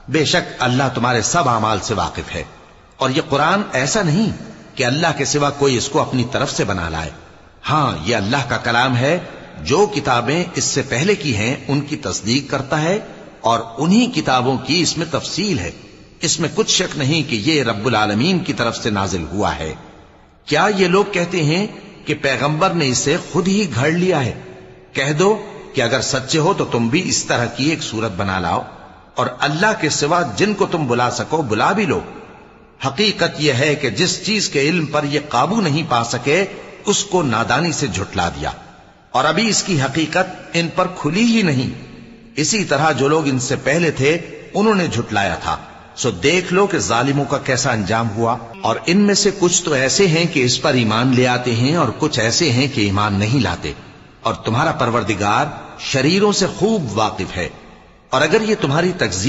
بے شک اللہ تمہارے سب اعمال سے واقف ہے، اور یہ قرآن ایسا نہیں کہ اللہ کے سوا کوئی اس کو اپنی طرف سے بنا لائے۔ ہاں یہ اللہ کا کلام ہے، جو کتابیں اس سے پہلے کی ہیں ان کی تصدیق کرتا ہے، اور انہی کتابوں کی اس میں تفصیل ہے۔ اس میں کچھ شک نہیں کہ یہ رب العالمین کی طرف سے نازل ہوا ہے۔ کیا یہ لوگ کہتے ہیں کہ پیغمبر نے اسے خود ہی گھڑ لیا ہے؟ کہہ دو کہ اگر سچے ہو تو تم بھی اس طرح کی ایک صورت بنا لاؤ، اور اللہ کے سوا جن کو تم بلا سکو بلا بھی لو۔ حقیقت یہ ہے کہ جس چیز کے علم پر یہ قابو نہیں پا سکے اس کو نادانی سے جھٹلا دیا، اور ابھی اس کی حقیقت ان پر کھلی ہی نہیں۔ اسی طرح جو لوگ ان سے پہلے تھے انہوں نے جھٹلایا تھا، سو دیکھ لو کہ ظالموں کا کیسا انجام ہوا۔ اور ان میں سے کچھ تو ایسے ہیں کہ اس پر ایمان لے آتے ہیں، اور کچھ ایسے ہیں کہ ایمان نہیں لاتے، اور تمہارا پروردگار شریروں سے خوب واقف ہے۔ اور اگر یہ تمہاری تکذیب